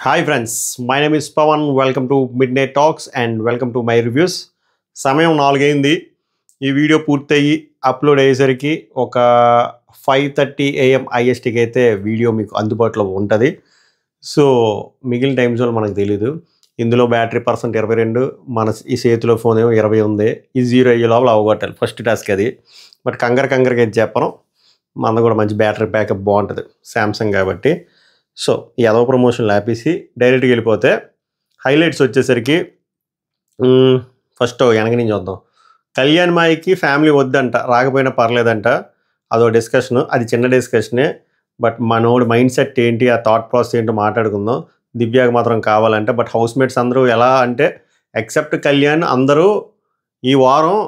Hi friends, my name is Pawan. Welcome to Midnight Talks and welcome to my reviews. సమయం 4 అయింది. ఈ video పూర్తయ్యి upload అయ్యేసరికి ఒక 5:30 AM ISTకి అయితే వీడియో మీకు అందుబాటులో ఉంటుంది. సో మిగిలిన టైం జోన్ మనకు తెలీదు. ఇందులో బ్యాటరీ పర్సెంట్ 22, మన ఈ చేతిలో ఫోన్ ఏమో 20 ఉంది. ఈ 0 అయ్యే లోపల అవగొట్టాలి, ఫస్ట్ టాస్క్ అది. బట్ కంగారుగా అయితే చెప్పను, మన కూడా మంచి బ్యాటరీ బ్యాకప్ బాగుంటుంది శాంసంగ్ కాబట్టి. సో ఈ అదవ ప్రమోషన్లు ఆపేసి డైరెక్ట్గా వెళ్ళిపోతే హైలైట్స్ వచ్చేసరికి ఫస్ట్ వెనక నుంచి చూద్దాం. కళ్యాణ్ మాయికి ఫ్యామిలీ వద్దంట, రాకపోయినా పర్లేదంట, అదో డిస్కషన్. అది చిన్న డిస్కషనే, బట్ మనోడు మైండ్ సెట్ ఏంటి, ఆ థాట్ ప్రాసెస్ ఏంటో మాట్లాడుకుందాం. దివ్యాకి మాత్రం కావాలంటే, బట్ హౌస్ మేట్స్ అందరూ ఎలా అంటే ఎక్సెప్ట్ కళ్యాణ్ అందరూ ఈ వారం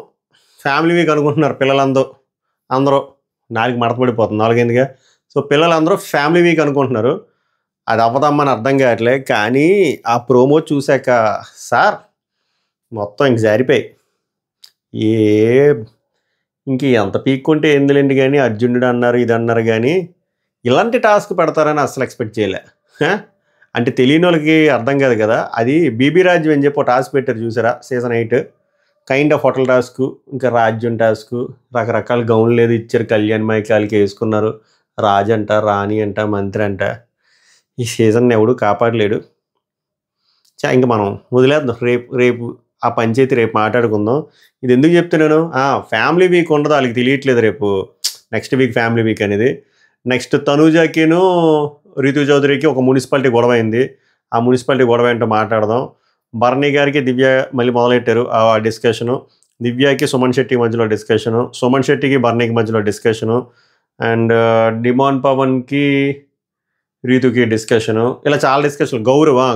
ఫ్యామిలీ వీక్ అనుకుంటున్నారు. పిల్లలందరూ నాలుగు మడతపడిపోతుంది, నాలుగైందిగా. సో పిల్లలందరూ ఫ్యామిలీ వీక్ అనుకుంటున్నారు. అది అవ్వదమ్మని అర్థం కావట్లే. కానీ ఆ ప్రోమో చూశాక సార్ మొత్తం ఇంక జారిపోయి ఇంక ఎంత పీక్కుంటే ఎందులేండి. కానీ అర్జునుడు అన్నారు, ఇది అన్నారు, కానీ ఇలాంటి టాస్క్ పెడతారని అసలు ఎక్స్పెక్ట్ చేయలే. అంటే తెలియని వాళ్ళకి అర్థం కాదు కదా. అది బీబీ రాజ్యం అని చెప్పి ఒక టాస్క్ పెట్టారు చూసారా, season 8 kind of hotel task, ఇంకా రాజ్యం టాస్క్, రకరకాల గౌన్లు ఏదో ఇచ్చారు. కళ్యాణ్ మైకాలకి వేసుకున్నారు, రాజు అంట, రాణి అంట, మంత్రి అంట. ఈ సీజన్ ఎవడు కాపాడలేడు. ఇంక మనం వదిలేద్దాం. రేపు ఆ పంచాయతీ రేపు మాట్లాడుకుందాం. ఇది ఎందుకు చెప్తున్నాను, ఫ్యామిలీ వీక్ ఉండదు, వాళ్ళకి తెలియట్లేదు. రేపు నెక్స్ట్ వీక్ ఫ్యామిలీ వీక్ అనేది. నెక్స్ట్ తనూజాకిను రితు చౌదరికి ఒక మున్సిపాలిటీ గొడవ అయింది. ఆ మున్సిపాలిటీ గొడవ ఏంటో మాట్లాడదాం. భరణి గారికి దివ్య మళ్ళీ మొదలెట్టారు ఆ డిస్కషను. దివ్యాకి సుమన్ శెట్టి మధ్యలో డిస్కషను, సుమన్ శెట్టికి భరణికి మధ్యలో డిస్కషను, అండ్ డిమాన్ పవన్కి రీతుకి డిస్కషను. ఇలా చాలా discussion.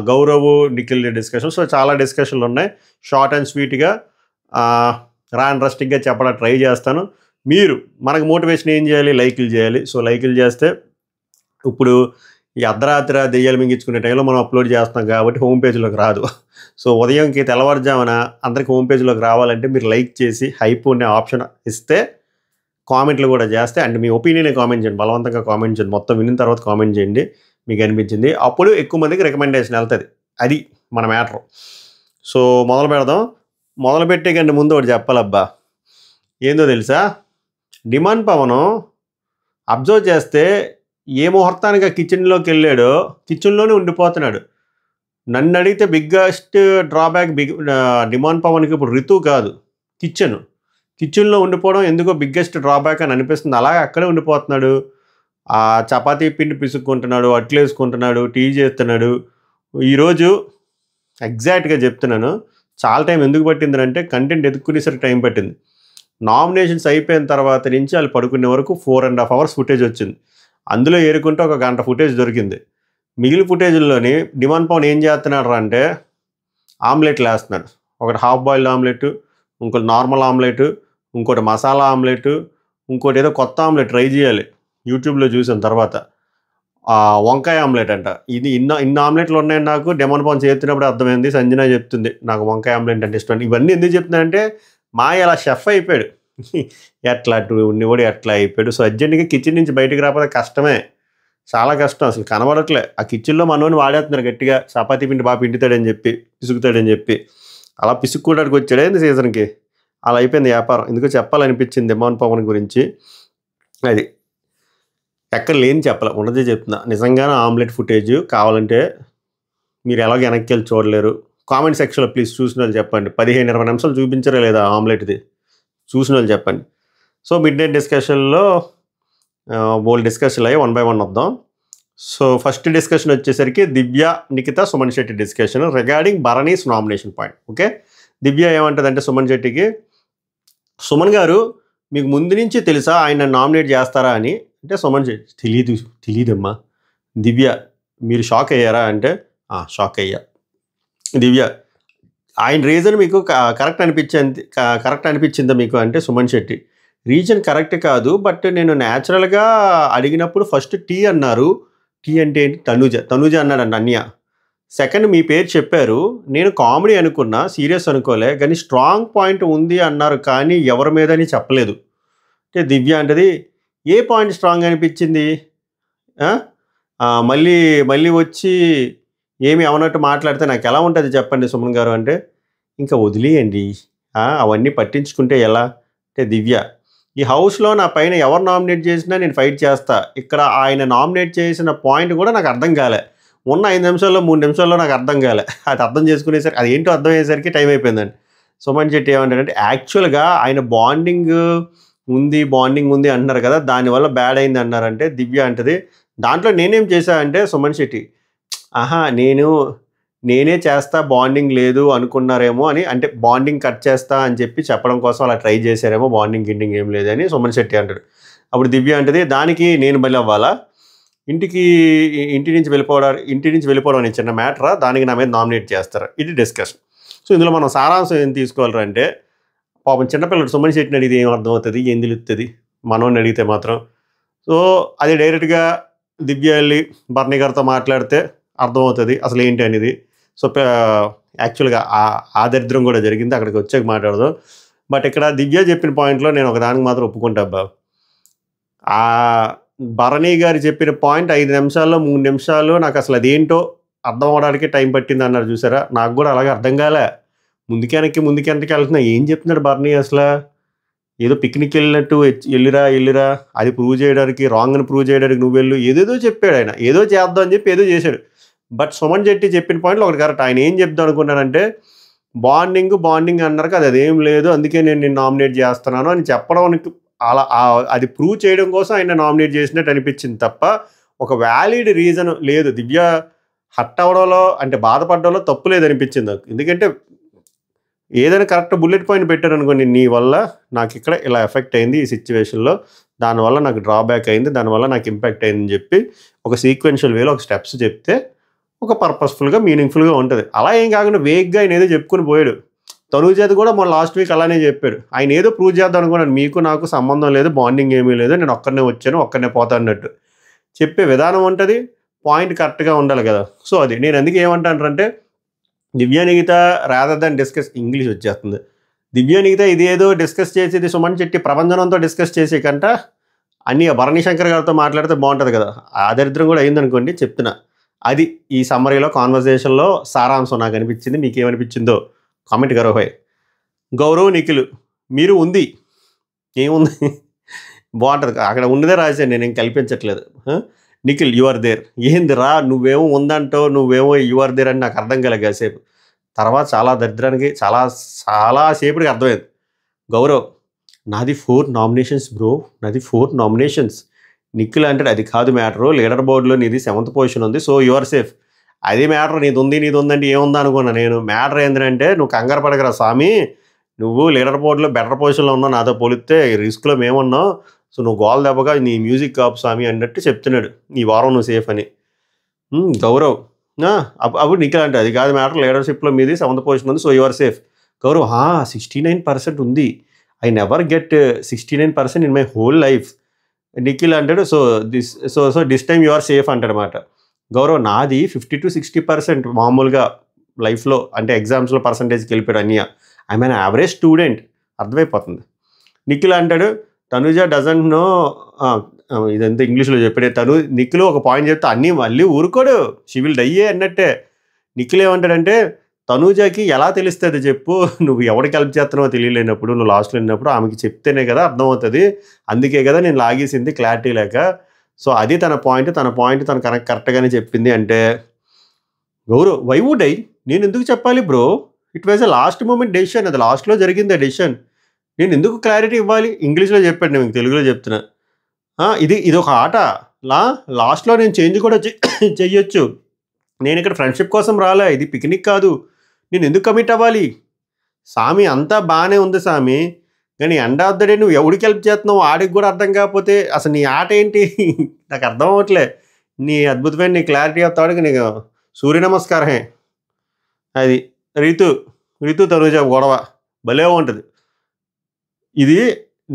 Gaurav Nikhil discussion. So చాలా డిస్కషన్లు ఉన్నాయి. షార్ట్ అండ్ స్వీట్గా ఇంట్రెస్టింగ్గా చెప్పడానికి ట్రై చేస్తాను. మీరు మనకు మోటివేషన్ ఏం చేయాలి, లైకులు చేయాలి. సో లైకులు చేస్తే ఇప్పుడు ఈ అర్ధరాత్రి దెయ్యాలు మింగించుకునే టైంలో మనం అప్లోడ్ చేస్తున్నాం కాబట్టి హోమ్ పేజ్లోకి రాదు. సో ఉదయంకి తెల్లవారుజామున అందరికి హోమ్ పేజ్లోకి రావాలంటే మీరు లైక్ చేసి హైప్ ఉండే ఆప్షన్ ఇస్తే, కామెంట్లు కూడా చేస్తే, అండ్ మీ ఒపీనియన్ కామెంట్ చేయండి, బలవంతంగా కామెంట్ చేయండి. మొత్తం విన్న తర్వాత కామెంట్ చేయండి మీకు అనిపించింది. అప్పుడు ఎక్కువ మందికి రికమెండేషన్ వెళ్తుంది. అది మన మ్యాటర్. సో మొదలు పెడదాం. మొదలు పెట్టే కంటే ముందు ఒకటి చెప్పాలబ్బా. ఏందో తెలుసా, డిమాండ్ పవను అబ్జర్వ్ చేస్తే ఏ ముహూర్తానికి ఆ కిచెన్లోకి వెళ్ళాడో కిచెన్లోనే ఉండిపోతున్నాడు. నన్ను అడిగితే బిగ్గెస్ట్ డ్రాబ్యాక్ డిమాండ్ పవన్కి ఇప్పుడు రితు కాదు, కిచెన్లో ఉండిపోవడం ఎందుకో బిగ్గెస్ట్ డ్రాబ్యాక్ అని అనిపిస్తుంది. అలాగే అక్కడే ఉండిపోతున్నాడు. ఆ చపాతీ పిండి పిసుక్కుంటున్నాడు, అట్లు వేసుకుంటున్నాడు, టీ చేస్తున్నాడు. ఈరోజు ఎగ్జాక్ట్గా చెప్తున్నాను, చాలా టైం ఎందుకు పట్టింది అంటే కంటెంట్ ఎదుక్కునేసరికి టైం పట్టింది. నామినేషన్స్ అయిపోయిన తర్వాత నుంచి వాళ్ళు పడుకునే వరకు 4.5 hours ఫుటేజ్ వచ్చింది. అందులో ఏరుకుంటే ఒక గంట ఫుటేజ్ దొరికింది. మిగిలిన ఫుటేజ్లోని డిమాండ్ పవన్ ఏం చేస్తున్నాడు అంటే ఆమ్లెట్లు వేస్తున్నాడు. ఒకటి హాఫ్ బాయిల్డ్ ఆమ్లెట్, ఇంకోటి నార్మల్ ఆమ్లెట్, ఇంకోటి మసాలా ఆమ్లెట్, ఇంకోటి ఏదో కొత్త ఆమ్లెట్ ట్రై చేయాలి. యూట్యూబ్లో చూసిన తర్వాత వంకాయ ఆమ్లెట్ అంట. ఇది ఇన్ని ఆమ్లెట్లు ఉన్నాయని నాకు డిమాండ్ పవన్ చేస్తున్నప్పుడు అర్థమైంది. సంజన చెప్తుంది నాకు వంకాయ ఆమ్లెట్ అంటే ఇష్టం. ఇవన్నీ ఎందుకు చెప్తున్నానంటే మాయ అలా షెఫ్ అయిపోయాడు. ఎట్లా ఉన్నవాడు ఎట్లా అయిపోయాడు. సో అర్జెంట్గా కిచెన్ నుంచి బయటకు రాకపోతే కష్టమే, చాలా కష్టం. అసలు కనబడట్లే. ఆ కిచెన్లో మనోని వాడేస్తున్నారు గట్టిగా, చపాతీ పిండి బాగా పిండుతాడని చెప్పి, పిసుకుతాడని చెప్పి. అలా పిసుక్కోవడానికి వచ్చాడే సీజన్కి. అలా అయిపోయింది వ్యాపారం. ఎందుకో చెప్పాలనిపించింది డిమాండ్ పవన్ గురించి. అది ఎక్కడ లేని చెప్పాలి, ఉన్నదే చెప్తున్నా. నిజంగానే ఆమ్లెట్ ఫుటేజ్ కావాలంటే మీరు ఎలాగో వెనక్కి వెళ్ళి చూడలేరు. కామెంట్ సెక్షన్లో ప్లీజ్ చూసిన వాళ్ళు చెప్పండి. 15-20 నిమిషాలు చూపించరే లేదా ఆమ్లెట్ది, చూసిన వాళ్ళు చెప్పండి. సో మిడ్ నైట్ డిస్కషన్లో బోల్డ్ డిస్కషన్లు అయ్యి 1 by 1 వద్దాం. సో ఫస్ట్ డిస్కషన్ వచ్చేసరికి Divya, Nikhita, Suman Shetty discussion regarding Bharani's nomination point. Okay, Divya ఏమంటుందంటే సుమన్ శెట్టికి, సుమన్ గారు మీకు ముందు నుంచి తెలుసా ఆయన నామినేట్ చేస్తారా అని. అంటే సుమన్ శెట్టి తెలీదమ్మా. దివ్య మీరు షాక్ అయ్యారా అంటే షాక్ అయ్యా. దివ్య ఆయన రీజన్ మీకు కరెక్ట్ అనిపించిందా మీకు అంటే సుమన్ శెట్టి రీజన్ కరెక్ట్ కాదు, బట్ నేను న్యాచురల్గా అడిగినప్పుడు ఫస్ట్ టీ అన్నారు. టీ అంటే ఏంటి, తనుజ అన్నాడంట అన్య. సెకండ్ మీ పేరు చెప్పారు, నేను కామెడీ అనుకున్నా, సీరియస్ అనుకోలే, కానీ స్ట్రాంగ్ పాయింట్ ఉంది అన్నారు, కానీ ఎవరి మీదని చెప్పలేదు. అంటే దివ్య అంటది ఏ పాయింట్ స్ట్రాంగ్ అనిపించింది, మళ్ళీ వచ్చి ఏమి అవనట్టు మాట్లాడితే నాకు ఎలా ఉంటుంది చెప్పండి సుమన్ గారు అంటే, ఇంకా వదిలేయండి. అవన్నీ పట్టించుకుంటే ఎలా? అంటే దివ్య, ఈ హౌస్‌లో నా పైన ఎవరు నామినేట్ చేసినా నేను ఫైట్ చేస్తా. ఇక్కడ ఆయన నామినేట్ చేసిన పాయింట్ కూడా నాకు అర్థం కాలే. ఉన్న 5 నిమిషాల్లో, 3 నిమిషాల్లో నాకు అర్థం కాలే. అది అర్థం చేసుకునేసరికి అదేంటో అర్థమయ్యేసరికి టైం అయిపోయిందండి. సుమన్ శెట్టి ఏమంటాడంటే, యాక్చువల్‌గా ఆయన బాండింగ్ ఉంది అంటున్నారు కదా! దానివల్ల బ్యాడ్ అయింది అన్నారంటే, దివ్య అంటది, దాంట్లో నేనేం చేశా అంటే సుమన్ శెట్టి, ఆహా! నేనే చేస్తా బాండింగ్ లేదు అనుకున్నారేమో అని, అంటే బాండింగ్ కట్ చేస్తా అని చెప్పి చెప్పడం కోసం అలా ట్రై చేశారేమో, బాండింగ్ గిండింగ్ ఏం లేదని సుమన్ శెట్టి అంటాడు. అప్పుడు దివ్య అంటది, దానికి నేను బలి అవ్వాలా? ఇంటి నుంచి వెళ్ళిపోవడం అనే చిన్న మ్యాటరా? దానికి నా మీద నామినేట్ చేస్తారా? ఇది డిస్కషన్. సో ఇందులో మనం సారాంశం ఏం తీసుకోవాలంటే, పాపం చిన్నపిల్లడు సుమన్ శెట్టిని అడిగితే ఏం అర్థమవుతుంది, ఏం తెలుస్తుంది మనోడిని అడిగితే మాత్రం. సో అది డైరెక్ట్గా దివ్య వెళ్ళి బర్నీ గారితో మాట్లాడితే అర్థమవుతుంది అసలు ఏంటి అనేది. సో యాక్చువల్గా ఆ దరిద్రం కూడా జరిగింది, అక్కడికి వచ్చాక మాట్లాడదాం. బట్ ఇక్కడ దివ్య చెప్పిన పాయింట్లో నేను ఒకదానికి మాత్రం ఒప్పుకుంటా అబ్బా. ఆ భరణి గారు చెప్పిన పాయింట్ 5 నిమిషాల్లో 3 నిమిషాలు నాకు అసలు అదేంటో అర్థం అవడానికి టైం పట్టింది అన్నారు చూసారా, నాకు కూడా అలాగే అర్థం కాలే. ముందుకెనక్కి వెళ్తున్నా, ఏం చెప్తున్నాడు భరణి అసలు? ఏదో పిక్నిక్ వెళ్ళినట్టు వెళ్ళిరా అది ప్రూవ్ చేయడానికి, రాంగ్ అని ప్రూవ్ చేయడానికి నువ్వు వెళ్ళు, ఏదేదో చెప్పాడు ఆయన, ఏదో చేద్దాం అని చెప్పి ఏదో చేశాడు. బట్ సుమన్ శెట్టి చెప్పిన పాయింట్లో ఒకటి కరెక్ట్. ఆయన ఏం చెప్దాం అనుకున్నానంటే, బాండింగ్ అన్నారు కదా, అదేం లేదు, అందుకే నేను నిన్ను నామినేట్ చేస్తున్నాను అని చెప్పడానికి, అలా అది ప్రూవ్ చేయడం కోసం ఆయన నామినేట్ చేసినట్టు అనిపించింది తప్ప ఒక వ్యాలిడ్ రీజన్ లేదు. దివ్య హట్ అవడంలో, అంటే బాధపడడంలో తప్పు లేదనిపించింది నాకు. ఎందుకంటే ఏదైనా కరెక్ట్ బుల్లెట్ పాయింట్ పెట్టారు అనుకోండి, నీ వల్ల నాకు ఇక్కడ ఇలా ఎఫెక్ట్ అయింది ఈ సిచ్యువేషన్లో, దానివల్ల నాకు డ్రాబ్యాక్ అయింది, దానివల్ల నాకు ఇంపాక్ట్ అయిందని చెప్పి ఒక సీక్వెన్షియల్ వేలో ఒక స్టెప్స్ చెప్తే ఒక పర్పస్ఫుల్గా మీనింగ్ఫుల్గా ఉంటుంది. అలా ఏం కాకుండా వేగ్గా ఆయన ఏదో చెప్పుకుని పోయాడు. తనుజాది కూడా మొన్న లాస్ట్ వీక్ అలానే చెప్పాడు. ఆయన ఏదో ప్రూవ్ చేద్దాం అనుకున్నాను, మీకు నాకు సంబంధం లేదు, బాండింగ్ ఏమీ లేదు, నేను ఒక్కడనే వచ్చాను, ఒక్కడనే పోతా అన్నట్టు చెప్పే విధానం ఉంటుంది, పాయింట్ కరెక్ట్గా ఉండాలి కదా. సో అది నేను అందుకే ఏమంటానంటే, దివ్యానిగిత రాదర్ దాన్ డిస్కస్, ఇంగ్లీష్ వచ్చేస్తుంది, దివ్యానిగిత ఇదేదో డిస్కస్ చేసేది సుమన్ శెట్టి ప్రపంచంతో డిస్కస్ చేసే కంట అన్ని భరణి శంకర్ గారితో మాట్లాడితే బాగుంటుంది కదా. ఆ దరిద్రం కూడా అయిందనుకోండి చెప్తున్నా. అది ఈ సమ్మరీలో కాన్వర్జేషన్లో సారాంశం నాకు అనిపించింది. మీకేమనిపించిందో కామెంట్ కరో భాయ్. గౌరవ్ నిఖిల్ మీరు ఉంది ఏముంది బాగుంటుంది, అక్కడ ఉన్నదే రాశాను, నేను ఏం కల్పించట్లేదు. నిఖిల్ యు ఆర్ దేర్, ఏంది రా నువ్వేమో ఉందంటో, నువ్వేమో యు ఆర్ దేర్ అని నాకు అర్థం కాలే కాసేపు. తర్వాత చాలా దరిద్రానికి చాలా సేపటికి అర్థమైంది. గౌరవ్ నాది 4 నామినేషన్స్ బ్రో, నాది 4 నామినేషన్స్. నిఖిల్ అంటే అది కాదు మ్యాటరు, లీడర్ బోర్డులో నీది 7th పొజిషన్ ఉంది, సో యు ఆర్ సేఫ్. అది మ్యాటర్, నీది ఉందంటే ఏముందా అనుకున్నా నేను. మ్యాటర్ ఏంటంటే, నువ్వు కంగారు పడకరా స్వామి, నువ్వు లీడర్ బోర్డులో బెటర్ పొజిషన్లో ఉన్నావు, నాతో పోలిస్తే రిస్క్లో మేమున్నాం, సో నువ్వు గోల్ దెబ్బగా నీ మ్యూజిక్ కాపు స్వామి అన్నట్టు చెప్తున్నాడు. ఈ వారం నువ్వు సేఫ్ అని. గౌరవ్ అప్పుడు నిఖిల్ అంటే అది కాదు మ్యాటర్, లీడర్షిప్లో మీది 7th పొజిషన్ ఉంది, so you are safe. Gaurav 69% ఉంది, I never get 69% in my whole life. Nikhil అంటాడు so this time you are safe అంటాడనమాట. గౌరవ్ నాది 50 to 60% మామూలుగా లైఫ్లో, అంటే ఎగ్జామ్స్లో పర్సంటేజ్కి వెళ్ళిపోయాడు అన్య, ఐ మీన్ యావరేజ్ స్టూడెంట్, అర్థమైపోతుంది. నిఖిల్ అంటాడు తనుజ డజంట్ నో, ఇదంతా ఇంగ్లీష్లో చెప్పాడే నిఖిల్ ఒక పాయింట్ చెప్తే అన్నీ మళ్ళీ ఊరుకోడు, షీ విల్ డయ్యే అన్నట్టే. నిఖిల్ ఏమంటాడంటే, తనుజకి ఎలా తెలుస్తుంది చెప్పు, నువ్వు ఎవరికి హెల్ప్ చేస్తున్నావో తెలియలేనప్పుడు, నువ్వు లాస్ట్లో వెళ్ళినప్పుడు ఆమెకి చెప్తేనే కదా అర్థమవుతుంది, అందుకే కదా నేను లాగేసింది క్లారిటీ లేక. సో అది తన పాయింట్ తను కరెక్ట్గానే చెప్పింది అంటే, గౌరవ్ వై వుడ్ ఐ, నేను ఎందుకు చెప్పాలి bro, it was a last moment decision, అది లాస్ట్లో జరిగింది ఆ డెసిషన్, నేను ఎందుకు క్లారిటీ ఇవ్వాలి. ఇంగ్లీష్లో చెప్పాడు, నేను తెలుగులో చెప్తున్నా. ఇది ఒక ఆట, లాస్ట్లో నేను చేంజ్ కూడా చెయ్యొచ్చు, నేను ఇక్కడ ఫ్రెండ్షిప్ కోసం రాలే, ఇది పిక్నిక్ కాదు, నేను ఎందుకు కమిట్ అవ్వాలి. సామి అంతా బాగానే ఉంది సామి, కానీ ఎండ్ ఆఫ్ ద డే నువ్వు ఎవడికి హెల్ప్ చేస్తున్నావు ఆడికి కూడా అర్థం కాకపోతే అసలు నీ ఆట ఏంటి నాకు అర్థం అవ్వట్లే. నీ అద్భుతమైన నీ క్లారిటీ ఆఫ్ థాట్కి నీకు సూర్య నమస్కారమే. అది రితు తనుజ గొడవ భలే ఉంటుంది. ఇది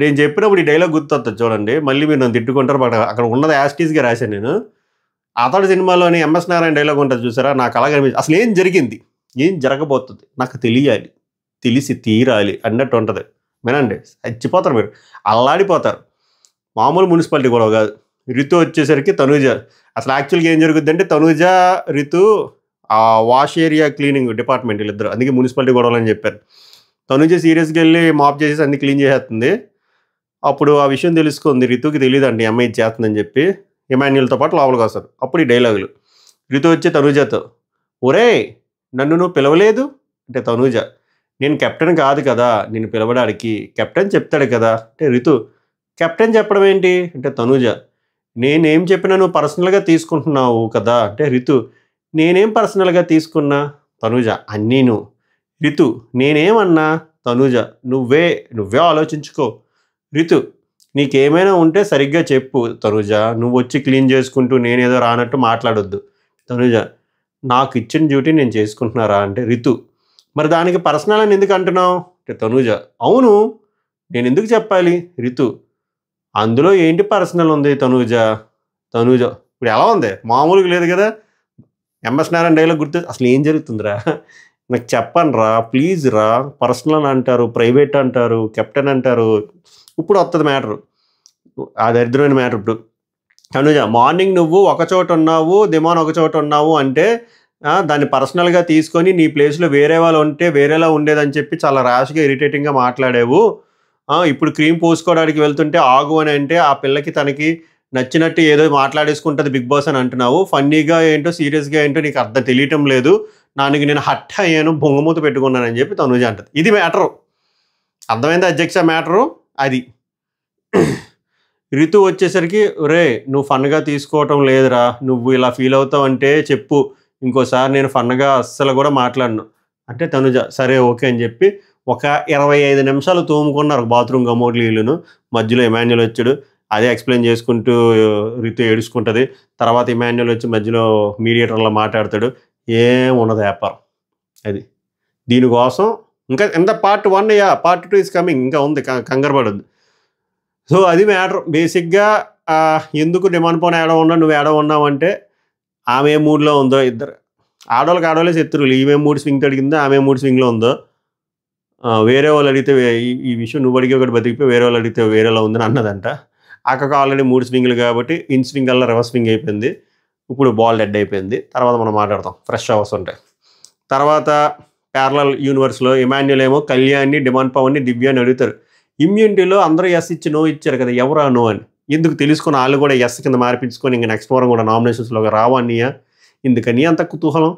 నేను చెప్పినప్పుడు ఈ డైలాగ్ గుర్తొస్తుంది చూడండి, మళ్ళీ మీరు నన్ను తిట్టుకుంటారు. బట్ అక్కడ ఉన్నది యాస్టీస్గా రాశాను నేను. అతడు సినిమాలోని ఎంఎస్ నారాయణ డైలాగ్ ఉంటుంది చూసారా, నాకు అలాగే అనిపించింది. అసలు ఏం జరిగింది, ఏం జరగబోతుంది నాకు తెలియాలి, తెలిసి తీరాలి అన్నట్టు ఉంటుంది. వినండి, చచ్చిపోతారు మీరు, అల్లాడిపోతారు. మామూలు మున్సిపాలిటీ గొడవ కాదు. రితు వచ్చేసరికి తనుజ, అసలు యాక్చువల్గా ఏం జరుగుద్ది అంటే, తనుజ రితు ఆ వాష్ ఏరియా క్లీనింగ్ డిపార్ట్మెంట్ వీళ్ళిద్దరు, అందుకే మున్సిపాలిటీ గొడవలు అని చెప్పారు. తనుజ సీరియస్గా వెళ్ళి మాప్ చేసేసి అన్ని క్లీన్ చేసేస్తుంది. అప్పుడు ఆ విషయం తెలుసుకుంది, రితుకి తెలియదండి అమ్మాయి ఇది చేస్తుందని చెప్పి. ఇమాన్యుల్తో పాటు లోపలికి వస్తారు. అప్పుడు ఈ డైలాగులు. రితు వచ్చి తనుజతో, ఒరే నన్ను నువ్వు పిలవలేదు అంటే తనుజ, నేను కెప్టెన్ కాదు కదా నేను పిలవడానికి, కెప్టెన్ చెప్తాడు కదా అంటే రితు, కెప్టెన్ చెప్పడం ఏంటి అంటే తనుజ, నేనేం చెప్పినా నువ్వు పర్సనల్గా తీసుకుంటున్నావు కదా అంటే రితు, నేనేం పర్సనల్గా తీసుకున్నా తనుజ, అన్నీను. రితు, నేనేమన్నా తనుజ, నువ్వే ఆలోచించుకో. రితు, నీకేమైనా ఉంటే సరిగ్గా చెప్పు తనుజ, నువ్వు వచ్చి క్లీన్ చేసుకుంటూ నేనేదో రానట్టు మాట్లాడొద్దు. తనుజ, నాకు ఇచ్చిన డ్యూటీ నేను చేసుకుంటున్నారా అంటే రితు, మరి దానికి పర్సనల్ అని ఎందుకు అంటున్నావు అంటే తనుజ, అవును నేను ఎందుకు చెప్పాలి. రితు, అందులో ఏంటి పర్సనల్ ఉంది తనుజ. ఇప్పుడు ఎలా ఉంది, మామూలుగా లేదు కదా. ఎంఎస్ నారాయణ డైలాగ్ గుర్తు, అసలు ఏం జరుగుతుందిరా నాకు చెప్పండి రా ప్లీజ్ రా, పర్సనల్ అని అంటారు, ప్రైవేట్ అంటారు, కెప్టెన్ అంటారు. ఇప్పుడు వస్తుంది మ్యాటరు, ఆ దరిద్రమైన మ్యాటర్. ఇప్పుడు తనుజ, మార్నింగ్ నువ్వు ఒక చోట ఉన్నావు, దిమాన్ ఒక చోట ఉన్నావు అంటే దాన్ని పర్సనల్గా తీసుకొని నీ ప్లేస్లో వేరే వాళ్ళు ఉంటే వేరేలా ఉండేదని చెప్పి చాలా ర్యాష్గా ఇరిటేటింగ్గా మాట్లాడావు. ఇప్పుడు క్రీమ్ పూసుకోవడానికి వెళ్తుంటే ఆగు అని అంటే ఆ పిల్లకి తనకి నచ్చినట్టు ఏదో మాట్లాడేసుకుంటుంది బిగ్ బాస్ అని అంటున్నావు. ఫన్నీగా ఏంటో సీరియస్గా ఏంటో నీకు అర్థం తెలియటం లేదు, దానికి నేను హట్ అయ్యాను, బొంగమూత పెట్టుకున్నానని చెప్పి తనుజ అంటది. ఇది మ్యాటరు, అర్థమైంది అధ్యక్ష మ్యాటరు అది. రితు వచ్చేసరికి, ఒరే నువ్వు ఫన్గా తీసుకోవటం లేదురా, నువ్వు ఇలా ఫీల్ అవుతావు అంటే చెప్పు, ఇంకోసారి నేను ఫన్గా అస్సలు కూడా మాట్లాడను అంటే తనుజ సరే ఓకే అని చెప్పి ఒక 25 నిమిషాలు తోముకున్నారు బాత్రూమ్ గమోడ్లు వీళ్ళును. మధ్యలో ఇమాన్యుల్ వచ్చాడు, అదే ఎక్స్ప్లెయిన్ చేసుకుంటూ రితు ఏడుచుకుంటుంది. తర్వాత ఇమాన్యుల్ వచ్చి మధ్యలో మీడియేటర్లో మాట్లాడతాడు. ఏం ఉండదు వ్యాపారం అది. దీనికోసం ఇంకా ఎంత పార్ట్ 1 పార్ట్ 2 ఈజ్ కమింగ్, ఇంకా ఉంది, కంగారు పడద్దు. సో అది మ్యాటర్ బేసిక్గా. ఎందుకు డిమాండ్ పోనీ ఏడో ఉన్నావు, నువ్వు ఏడో ఉన్నావు అంటే ఆమె ఏ మూడ్లో ఉందో, ఇద్దరు ఆడవాళ్ళే శత్రువులు, ఈమె మూడు స్వింగ్ అడిగిందో ఆమె మూడు స్వింగ్లో ఉందో. వేరే వాళ్ళు అడిగితే ఈ విషయం నువ్వు అడిగే ఒకటి బతికిపోయి వేరే వాళ్ళు అడిగితే వేరేలా ఉందని అన్నదంట. అక్కకు ఆల్రెడీ 3 స్వింగ్లు కాబట్టి ఇన్ స్వింగ్ అలా రివర్స్ స్వింగ్ అయిపోయింది. ఇప్పుడు బాల్ డెడ్ అయిపోయింది. తర్వాత మనం మాట్లాడతాం ఫ్రెష్ అవర్స్ ఉంటాయి. తర్వాత ప్యారలల్ యూనివర్స్లో ఇమాన్యుల్ ఏమో కళ్యాణ్ని, డిమాండ్ పవన్ని, దివ్యాన్ని అడుగుతారు. ఇమ్యూనిటీలో అందరూ ఎస్ ఇచ్చి నో ఇచ్చారు కదా, ఎవరా నో అని ఎందుకు తెలుసుకుని వాళ్ళు కూడా ఎస్ కింద మార్పించుకొని ఇంకా నెక్స్ట్ వారం కూడా నామినేషన్స్లో రావన్నయ్యా, ఎందుకని అంత కుతూహలం,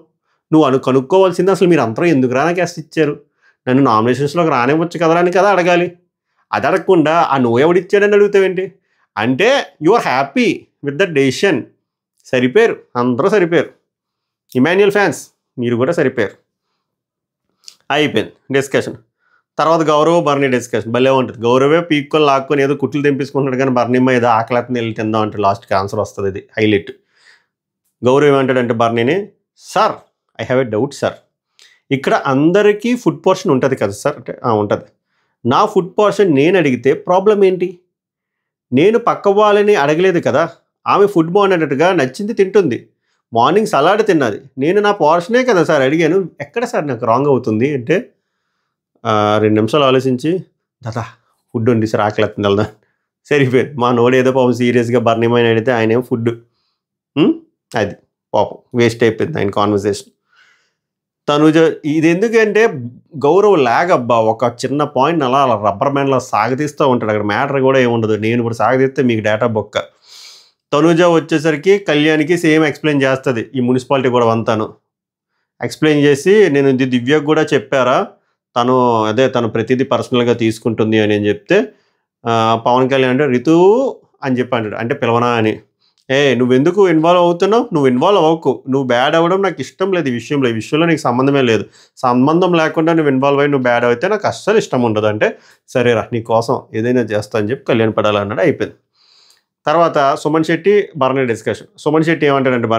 నువ్వు కనుక్కోవాల్సింది అసలు మీరు అందరూ ఎందుకు నాకు ఎస్ ఇచ్చారు, నన్ను నామినేషన్స్లోకి రానివ్వచ్చు కదా అని కదా అడగాలి. అది అడగకుండా ఆ నువ్వు ఎవడిచ్చాడని అడుగుతావేంటి అంటే you are happy with the decision. సరిపోయారు, అందరూ సరిపోయారు. ఇమాన్యుల్ ఫ్యాన్స్ మీరు కూడా సరిపోయారు. అయిపోయింది డిస్కషన్. తర్వాత గౌరవ్ బర్నీ డిస్కషన్ భలే ఉంటుంది. గౌరవే పీక్కొని లాక్కొని ఏదో కుట్లు తెంపించుకుంటున్నాడు కానీ బర్నీమ్మ ఏదో ఆకలిని వెళ్ళి తిందాం అంటే లాస్ట్కి ఆన్సర్ వస్తుంది. ఇది హైలైట్. గౌరవ్ ఏమంటాడంటే బర్నీని, sir I have a doubt sir, ఇక్కడ అందరికీ ఫుడ్ పోర్షన్ ఉంటుంది కదా సార్ అంటే ఉంటుంది. నా ఫుడ్ పోర్షన్ నేను అడిగితే ప్రాబ్లం ఏంటి, నేను పక్క వాళ్ళని అడగలేదు కదా, ఆమె ఫుడ్ బాగుండేటట్టుగా నచ్చింది తింటుంది, మార్నింగ్ సలాడ్ తిన్నది, నేను నా పోర్షనే కదా సార్ అడిగాను, ఎక్కడ సార్ నాకు రాంగ్ అవుతుంది అంటే 2 నిమిషాలు ఆలోచించి దాదా ఫుడ్ ఉంది సార్ ఆకలిస్తుంది వెళ్దాం సరిపోయింది. మా నోడు ఏదో పాపం సీరియస్గా బర్నిమైన అడిగితే ఆయన ఏమో ఫుడ్, అది పాపం వేస్ట్ అయిపోయింది ఆయన కాన్వర్సేషన్. తనుజ ఇది ఎందుకంటే గౌరవ్ లాగ్ అబ్బా, ఒక చిన్న పాయింట్ అలా రబ్బర్ మ్యాన్లా సాగతీస్తూ ఉంటాడు, అక్కడ మ్యాటర్ కూడా ఏముండదు, నేను ఇప్పుడు సాగతీస్తే మీకు డేటా బొక్క. తనుజ వచ్చేసరికి కళ్యాణ్కి సేమ్ ఎక్స్ప్లెయిన్ చేస్తుంది ఈ మున్సిపాలిటీ కూడా అంతాను. ఎక్స్ప్లెయిన్ చేసి నేను ఇది దివ్యకు కూడా చెప్పారా, తను ప్రతిదీ పర్సనల్గా తీసుకుంటుంది అని చెప్తే పవన్ కళ్యాణ్ అంటే రితు అని చెప్పి అంటాడు, అంటే పిలవనా అని. నువ్వెందుకు ఇన్వాల్వ్ అవుతున్నావు, నువ్వు ఇన్వాల్వ్ అవ్వకు, నువ్వు బ్యాడ్ అవ్వడం నాకు ఇష్టం లేదు, ఈ విషయంలో నీకు సంబంధమే లేదు, సంబంధం లేకుండా నువ్వు ఇన్వాల్వ్ అయ్యి నువ్వు బ్యాడ్ అయితే నాకు అస్సలు ఇష్టం ఉండదు అంటే సరేరా నీ కోసం ఏదైనా చేస్తా అని చెప్పి కళ్యాణ్ పడాలన్నాడు. అయిపోయింది. తర్వాత సుమన్ శెట్టి బర్నీ డిస్కషన్. సుమన్ శెట్టి ఏమంటాడంటే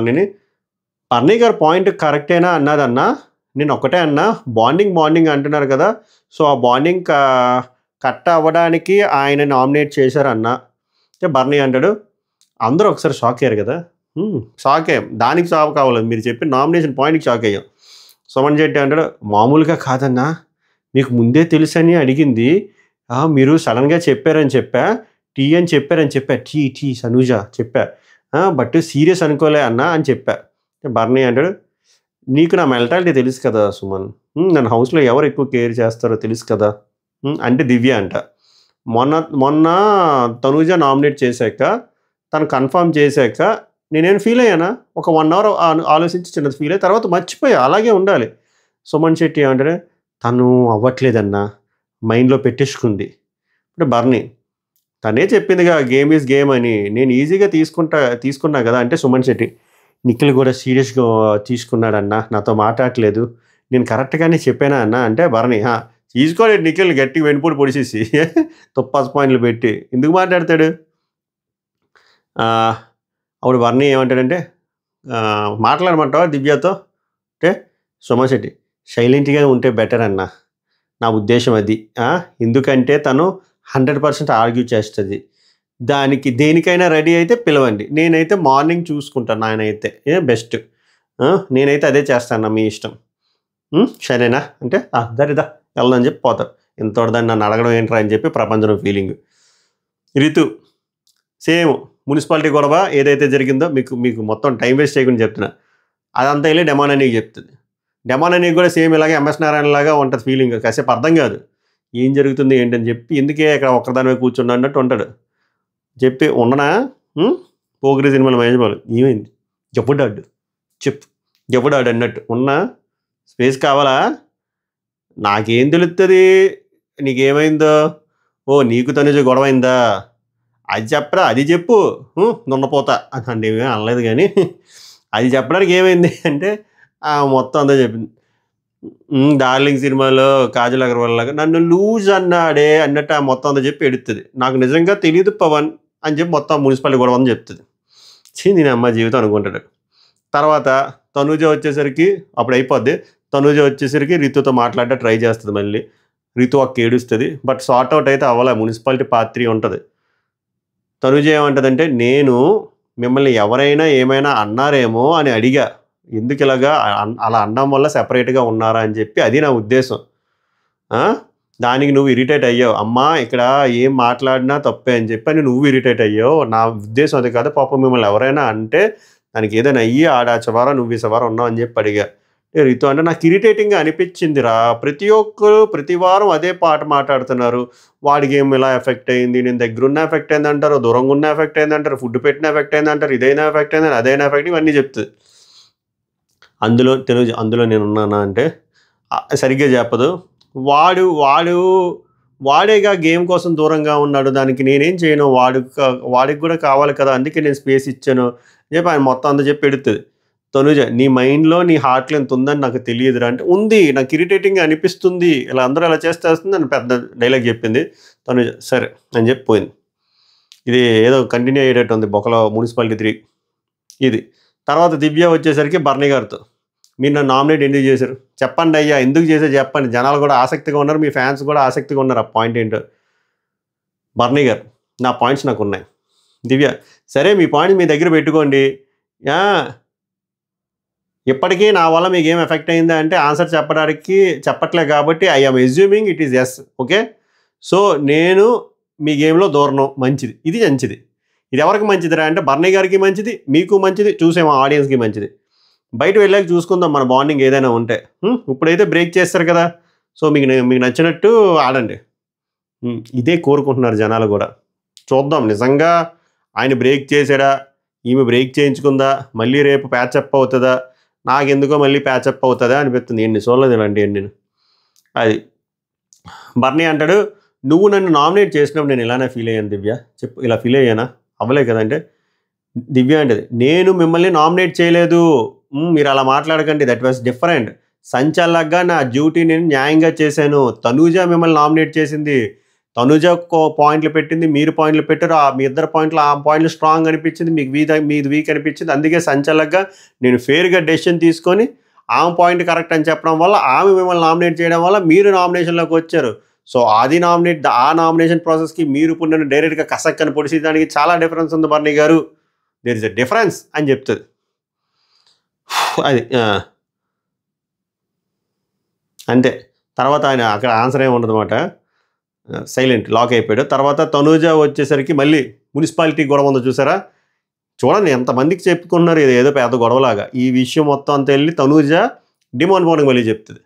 బర్నీ గారు పాయింట్ కరెక్టేనా అన్నదన్నా, నేను ఒకటే అన్నా, బాండింగ్ అంటున్నారు కదా, సో ఆ బాండింగ్ కట్ అవ్వడానికి ఆయన నామినేట్ చేశారన్నా అంటే బర్నీ అంటాడు, అందరూ ఒకసారి షాక్ అయ్యారు కదా, షాక్ అయ్యాం, దానికి షాక్ కావాలి, మీరు చెప్పి నామినేషన్ పాయింట్కి షాక్ అయ్యాం. సుమన్ శెట్టి అంటాడు, మామూలుగా కాదన్నా, మీకు ముందే తెలుసని అడిగింది, మీరు సడన్గా చెప్పారని చెప్పా, టీ అని చెప్పా, టీ సనూజ చెప్పా, బట్ సీరియస్ అనుకోలే అన్నా అని చెప్పా. బర్నీ అంటాడు, నీకు నా మెంటాలిటీ తెలుసు కదా సుమన్. నన్ను హౌస్‌లో ఎవరు ఎక్కువ కేర్ చేస్తారో తెలుసు కదా. అంటే దివ్య అంట. మొన్న మొన్న తనూజ నామినేట్ చేశాక, తను కన్ఫర్మ్ చేశాక నేనేమైనా ఫీల్ అయ్యానా? ఒక 1 అవర్ ఆలోచించి చిన్నది ఫీల్ అయ్యి తర్వాత మర్చిపోయా. అలాగే ఉండాలి. సుమన్ శెట్టి ఏమంటారు, తను అవ్వట్లేదన్నా, మైండ్‌లో పెట్టేసుకుంది. ఇప్పుడు బర్నీ తనే చెప్పిందిగా గేమ్ ఈజ్ గేమ్ అని. నేను ఈజీగా తీసుకున్నా కదా. అంటే సుమన్ శెట్టి, నిఖిల్ కూడా సీరియస్‌గా తీసుకున్నాడన్నా, నాతో మాట్లాడట్లేదు. నేను కరెక్ట్‌గానే చెప్పానా అన్నా అంటే బర్నీ, తీసుకోలేదు నిఖిల్ గట్టిగా వెన్నుపోటు పొడిచేసి తుప్పాస్ పాయింట్లు పెట్టి. ఎందుకు మాట్లాడతాడు? అప్పుడు బర్నీ ఏమంటాడంటే, మాట్లాడమంటావా దివ్యతో అంటే సుమన్ శెట్టి, సైలెంట్‌గా ఉంటే బెటర్ అన్న, నా ఉద్దేశం అది. ఎందుకంటే తను 100% ఆర్గ్యూ చేస్తుంది. దానికి దేనికైనా రెడీ అయితే పిలవండి. నేనైతే మార్నింగ్ చూసుకుంటాను. నాయనైతే బెస్ట్. నేనైతే అదే చేస్తాను. మీ ఇష్టం. సరేనా అంటే దరిదా వెళ్దాం అని చెప్పి పోతారు. ఇంతోటి దాన్ని నన్ను అడగడం ఏంట్రా అని చెప్పి ప్రపంచం ఫీలింగ్. రితు సేమ్ మున్సిపాలిటీ గొడవ ఏదైతే జరిగిందో మీకు మొత్తం టైం వేస్ట్ చేయకుండా చెప్తున్నా. అదంతా వెళ్ళి డెమాననీకి చెప్తుంది. డెమాననీకి కూడా సేమ్ ఇలాగే ఎంఎస్ నారాయణ లాగా ఉంటుంది ఫీలింగ్. కాసేపు అర్థం కాదు ఏం జరుగుతుంది ఏంటని చెప్పి, ఎందుకే ఇక్కడ ఒక్కదాని మీద కూర్చున్నా అన్నట్టు ఉంటాడు. చెప్పి ఉండనా పోగిరి సినిమాలో మహేష్ బాబు ఏమైంది ఎప్పుడాడు చెప్పు ఎప్పుడాడు అన్నట్టు ఉన్నా స్పేస్ కావాలా, నాకేం తెలుస్తుంది నీకేమైందో, నీకు తనుజ గొడవ అయిందా, అది చెప్పరా, అది చెప్పు దున్నపోతా అంటే ఏమీ అనలేదు కానీ అది చెప్పడానికి ఏమైంది అంటే మొత్తం అంతా చెప్పింది. డార్లింగ్ సినిమాలో కాజల్ అగర్వాల్ లాగా నన్ను లూజ్ అన్నాడే అన్నట్టు మొత్తం అంతా చెప్పి ఎడుతుంది. నాకు నిజంగా తెలియదు పవన్ అని చెప్పి మొత్తం మున్సిపాలిటీ గొడవ అని చెప్తుంది. నేను అమ్మ జీవితం అనుకుంటాడు. తర్వాత తనూజ వచ్చేసరికి అప్పుడు అయిపోద్ది. తనూజ వచ్చేసరికి రితుతో మాట్లాడటం ట్రై చేస్తుంది. మళ్ళీ రితు అక్క ఏడుస్తుంది. బట్ సార్ట్ అవుట్ అయితే అవ్వాలి. మున్సిపాలిటీ పార్ట్ 3 ఉంటుంది. తనూజ ఏమంటుందంటే, నేను మిమ్మల్ని ఎవరైనా ఏమైనా అన్నారేమో అని అడిగా, ఎందుకు ఇలాగా అలా అనడం వల్ల సెపరేట్గా ఉన్నారా అని చెప్పి, అది నా ఉద్దేశం. దానికి నువ్వు ఇరిటేట్ అయ్యావు. అమ్మా ఇక్కడ ఏం మాట్లాడినా తప్పే అని చెప్పి నువ్వు ఇరిటేట్ అయ్యావు. నా ఉద్దేశం అది కాదు. పాపం మిమ్మల్ని ఎవరైనా అంటే దానికి ఏదైనా అయ్యి ఆడ చివర నువ్వు ఈ చివర ఉన్నావు అని చెప్పి అడిగా. రితు అంటే నాకు ఇరిటేటింగ్గా అనిపించిందిరా, ప్రతి ఒక్కరు ప్రతి వారం అదే పాట మాట్లాడుతున్నారు. వాడికి ఏం ఇలా ఎఫెక్ట్ అయింది, నేను దగ్గరున్న ఎఫెక్ట్ అయింది అంటారు, దూరంగా ఉన్న ఎఫెక్ట్ అయింది అంటారు, ఫుడ్ పెట్టిన ఎఫెక్ట్ అయింది అంటారు, ఇదైనా ఎఫెక్ట్ అయింది, అదైనా ఎఫెక్ట్, ఇవన్నీ చెప్తుంది. అందులో నేనున్నానా అంటే సరిగ్గా చెప్పదు. వాడేగా గేమ్ కోసం దూరంగా ఉన్నాడు, దానికి నేనేం చేయను, వాడికి కూడా కావాలి కదా, అందుకే నేను స్పేస్ ఇచ్చాను చెప్పి ఆయన మొత్తం అంతా చెప్పి ఎడుతుంది. తనుజ, నీ మైండ్లో నీ హార్ట్లో ఎంత ఉందని నాకు తెలియదురా అంటే, ఉంది, నాకు ఇరిటేటింగ్గా అనిపిస్తుంది, ఇలా అందరూ అలా చేస్తుంది అని పెద్ద డైలాగ్ చెప్పింది. తనుజ సరే అని చెప్పి పోయింది. ఇది ఏదో కంటిన్యూ అయ్యేటట్టు ఉంది బొక్కలో మున్సిపాలిటీ 3 ఇది. తర్వాత దివ్య వచ్చేసరికి బర్నీ గారితో, మీరు నన్ను నామినేట్ ఎందుకు చేశారు చెప్పండి అయ్యా, ఎందుకు చేశారు చెప్పండి, జనాలు కూడా ఆసక్తిగా ఉన్నారు, మీ ఫ్యాన్స్ కూడా ఆసక్తిగా ఉన్నారు, ఆ పాయింట్ ఏంటో. బర్నీ గారు, నా పాయింట్స్ నాకు ఉన్నాయి. దివ్య, సరే మీ పాయింట్స్ మీ దగ్గర పెట్టుకోండి, ఇప్పటికీ నా వల్ల మీకు ఏం ఎఫెక్ట్ అయిందా అంటే ఆన్సర్ చెప్పట్లే కాబట్టి I am assuming it is yes. Okay, so నేను మీ గేమ్లో దూరను, మంచిది, ఇది మంచిది. ఇది ఎవరికి మంచిదిరా అంటే బర్నీ గారికి మంచిది, మీకు మంచిది, చూసేమో ఆడియన్స్కి మంచిది. బయట వెళ్ళాక చూసుకుందాం మన బాండింగ్ ఏదైనా ఉంటే. ఇప్పుడైతే బ్రేక్ చేస్తారు కదా, సో మీకు నచ్చినట్టు ఆడండి. ఇదే కోరుకుంటున్నారు జనాలు కూడా. చూద్దాం నిజంగా ఆయన బ్రేక్ చేసాడా, ఈమె బ్రేక్ చేయించుకుందా, మళ్ళీ రేపు ప్యాచప్ అవుతుందా, నాకెందుకో మళ్ళీ ప్యాచప్ అవుతుందా అనిపిస్తుంది. ఎన్ని చూడలేదు ఇలాంటి నేను. అది బర్నీ అంటాడు, నువ్వు నన్ను నామినేట్ చేసినప్పుడు నేను ఇలానే ఫీల్ అయ్యాను దివ్య, చెప్పు ఇలా ఫీల్ అయ్యానా, అవ్వలే కదంటే దివ్య అంటది, నేను మిమ్మల్ని నామినేట్ చేయలేదు, మీరు అలా మాట్లాడకండి, దట్ వాస్ డిఫరెంట్. సంచాలకుగా నా డ్యూటీ నేను న్యాయంగా చేశాను. తనూజ మిమ్మల్ని నామినేట్ చేసింది, తనూజ పాయింట్లు పెట్టింది, మీరు పాయింట్లు పెట్టారు, మీ ఇద్దరు పాయింట్లు ఆ పాయింట్లు స్ట్రాంగ్ అనిపించింది, మీది వీక్ అనిపించింది. అందుకే సంచాలకుగా నేను ఫేర్గా డెసిషన్ తీసుకొని ఆమె పాయింట్ కరెక్ట్ అని చెప్పడం వల్ల ఆమె మిమ్మల్ని నామినేట్ చేయడం వల్ల మీరు నామినేషన్లోకి వచ్చారు. సో ఆ నామినేషన్ ప్రాసెస్కి మీరు ఇప్పుడు నన్ను డైరెక్ట్గా కసక్కని పొడిచి దానికి చాలా డిఫరెన్స్ ఉంది బర్నీ గారు, దేర్ ఇస్ ఎ డిఫరెన్స్ అని చెప్తుంది. అది అంతే. తర్వాత ఆయన అక్కడ ఆన్సర్ ఏమి ఉండదు అనమాట, సైలెంట్ లాక్ అయిపోయాడు. తర్వాత తనూజ వచ్చేసరికి మళ్ళీ మున్సిపాలిటీ గొడవ ఉందో చూసారా, చూడండి ఎంతమందికి చెప్పుకున్నారు, ఇది ఏదో పెద్ద గొడవలాగా. ఈ విషయం మొత్తం అంతా వెళ్ళి తనూజ డిమాండ్ పవన్కి మళ్ళీ చెప్తుంది.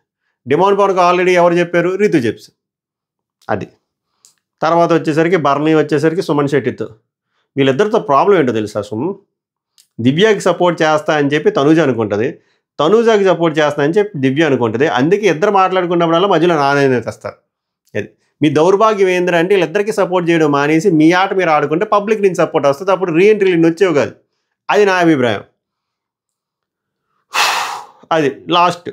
డిమాండ్ పవన్కి ఆల్రెడీ ఎవరు చెప్పారు? రితు చెప్స్. అది తర్వాత వచ్చేసరికి బర్నీ వచ్చేసరికి సుమన్ శెట్టితో. వీళ్ళిద్దరితో ప్రాబ్లం ఏంటో తెలుసా? దివ్యకి సపోర్ట్ చేస్తా అని చెప్పి తనూజ అనుకుంటుంది, తనూజకి సపోర్ట్ చేస్తా అని చెప్పి దివ్య అనుకుంటుంది. అందుకే ఇద్దరు మాట్లాడుకున్నప్పుడల్లా మధ్యలో నానే తెస్తారు. అది మీ దౌర్భాగ్యం ఏంటంటే వీళ్ళిద్దరికీ సపోర్ట్ చేయడం మానేసి మీ ఆట మీరు ఆడుకుంటే పబ్లిక్ నుంచి సపోర్ట్ వస్తుంది, అప్పుడు రీఎంట్రీలు వచ్చేవి కాదు. అది నా అభిప్రాయం. అది లాస్ట్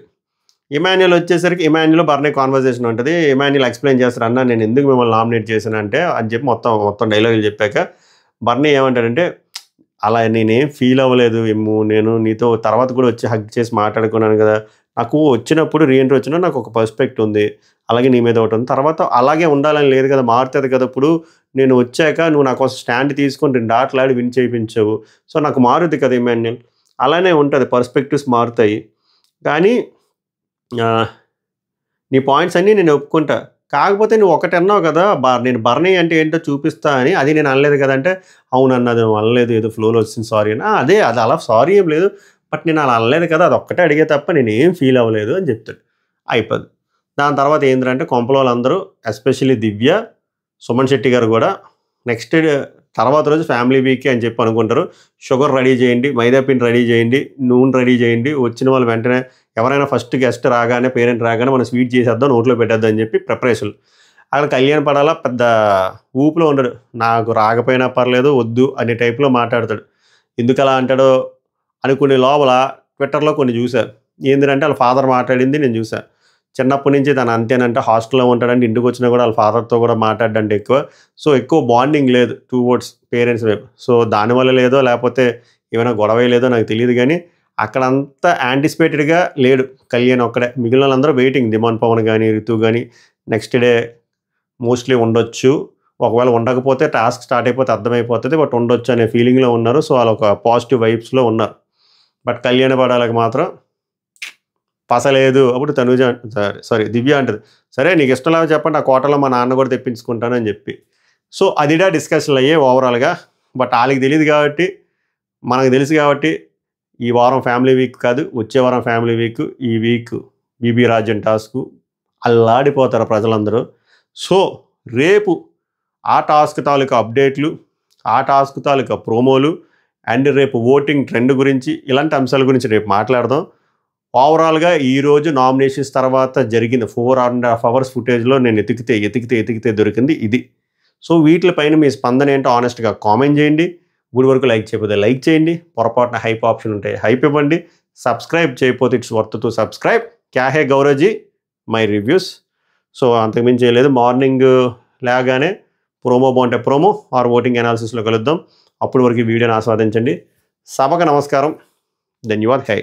ఇమాన్యుల్ వచ్చేసరికి ఇమాన్యుల్ బర్నీ కాన్వర్జేషన్ ఉంటుంది. ఇమాన్యుల్ ఎక్స్ప్లెయిన్ చేస్తారు, అన్న నేను ఎందుకు మిమ్మల్ని నామినేట్ చేశానంటే అని చెప్పి మొత్తం డైలాగులు చెప్పాక బర్నీ ఏమంటాడంటే, అలా నేనేం ఫీల్ అవ్వలేదు ఏమో, నేను నీతో తర్వాత కూడా వచ్చి హగ్ చేసి మాట్లాడుకున్నాను కదా, నాకు వచ్చినప్పుడు రీఎంట్రీ వచ్చినా నాకు ఒక పర్స్పెక్ట్ ఉంది, అలాగే నీ మీద ఒకటి ఉంది, తర్వాత అలాగే ఉండాలని లేదు కదా, మారుతుంది కదా. ఇప్పుడు నేను వచ్చాక నువ్వు నా కోసం స్టాండ్ తీసుకొని 2 ఆటలాడి విన్ చేయించావు, సో నాకు మారుద్ది కదా ఇమాన్యుల్. అలానే ఉంటుంది, పర్స్పెక్టివ్స్ మారుతాయి. కానీ నీ పాయింట్స్ అన్నీ నేను ఒప్పుకుంటా, కాకపోతే నువ్వు ఒకటి అన్నావు కదా, నేను బర్నీ అంటే ఏంటో చూపిస్తా అని, అది నేను అనలేదు కదంటే, అవునన్నా అది నువ్వు అనలేదు, ఏదో ఫ్లోలో వచ్చింది సారీ అని. అది అలా సారీ ఏం లేదు, బట్ నేను అలా అనలేదు కదా, అది ఒక్కటే అడిగే తప్ప నేను ఏం ఫీల్ అవ్వలేదు అని చెప్తాడు. అయిపోద్ది. దాని తర్వాత ఏంటంటే కొంపలో వాళ్ళందరూ ఎస్పెషల్లీ దివ్య, సుమన్ శెట్టి గారు కూడా నెక్స్ట్ తర్వాత రోజు ఫ్యామిలీ వీక్ అని చెప్పి అనుకుంటారు. షుగర్ రెడీ చేయండి, మైదా పిండి రెడీ చేయండి, నూనె రెడీ చేయండి, వచ్చిన వాళ్ళు వెంటనే ఎవరైనా ఫస్ట్ గెస్ట్ రాగానే పేరెంట్ రాగానే మనం స్వీట్ చేసేద్దాం, నోట్లో పెట్టేద్దాం అని చెప్పి ప్రిపరేషన్. అక్కడ కళ్యాణ్ పడాలా పెద్ద ఊపులో ఉండడు, నాకు రాకపోయినా పర్లేదు వద్దు అనే టైప్లో మాట్లాడతాడు. ఎందుకు అలా అంటాడో అనుకునే లోపల ట్విట్టర్లో కొన్ని చూశాను. ఏంటంటే వాళ్ళ ఫాదర్ మాట్లాడింది నేను చూశాను. చిన్నప్పటి నుంచి తను అంతేనంటే హాస్టల్లో ఉంటాడంటే ఇంటికి వచ్చినా కూడా వాళ్ళ ఫాదర్తో కూడా మాట్లాడంటే ఎక్కువ. సో ఎక్కువ బాండింగ్ లేదు టువర్డ్స్ పేరెంట్స్ వైపు. సో దానివల్ల లేదో లేకపోతే ఏమైనా గొడవ లేదో నాకు తెలియదు, కానీ అక్కడంతా యాంటిసిపేటెడ్గా లేడు కళ్యాణ్ ఒక్కడే. మిగిలిన వాళ్ళందరూ వెయిటింగ్, దిమాన్ పవన్ కానీ రితు కానీ నెక్స్ట్ డే మోస్ట్లీ ఉండొచ్చు, ఒకవేళ ఉండకపోతే టాస్క్ స్టార్ట్ అయిపోతే అర్థమైపోతుంది, బట్ ఉండొచ్చు అనే ఫీలింగ్లో ఉన్నారు. సో వాళ్ళు ఒక పాజిటివ్ వైబ్స్లో ఉన్నారు. బట్ కళ్యాణ పడాలకు మాత్రం పసలేదు. అప్పుడు తనూజ దివ్య అంటది, సరే నీకు ఇష్టం లేదో చెప్పండి, ఆ కోటలో మా నాన్న కూడా తెప్పించుకుంటానని చెప్పి. సో అదిడా డిస్కషన్లు అయ్యాయి ఓవరాల్గా. బట్ వాళ్ళకి తెలియదు కాబట్టి మనకు తెలుసు కాబట్టి ఈ వారం ఫ్యామిలీ వీక్ కాదు, వచ్చే వారం ఫ్యామిలీ వీక్. ఈ వీక్ బీబీ రాజన్ టాస్క్ అల్లాడిపోతారు ప్రజలందరూ. సో రేపు ఆ టాస్క్ తాలూకా అప్డేట్లు, ఆ టాస్క్ తాలూకా ప్రోమోలు అండ్ రేపు ఓటింగ్ ట్రెండ్ గురించి ఇలాంటి అంశాల గురించి రేపు మాట్లాడదాం. ఓవరాల్గా ఈరోజు నామినేషన్స్ తర్వాత జరిగిన 4.5 hours ఫుటేజ్లో నేను ఎతికితే దొరికింది ఇది. సో వీటిపైన మీ స్పందన ఏంటో ఆనెస్ట్గా కామెంట్ చేయండి. ఇప్పుడు వరకు లైక్ చేయకపోతే లైక్ చేయండి, పొరపాటున హైప్ ఆప్షన్ ఉంటే హైప్ ఇవ్వండి, సబ్స్క్రైబ్ చేయకపోతే ఇట్స్ వర్త్ టు సబ్స్క్రైబ్. క్యా హే గౌరవ్జీ మై రివ్యూస్. సో అంతకుమించి చేయలేదు. మార్నింగ్ లేగానే ప్రోమో బాగుంటే ప్రోమో ఆర్ ఓటింగ్ అనాలిసిస్లో కలుద్దాం. అప్పటి వరకు వీడియోని ఆస్వాదించండి. సభకు నమస్కారం. ధన్యవాద్. హై.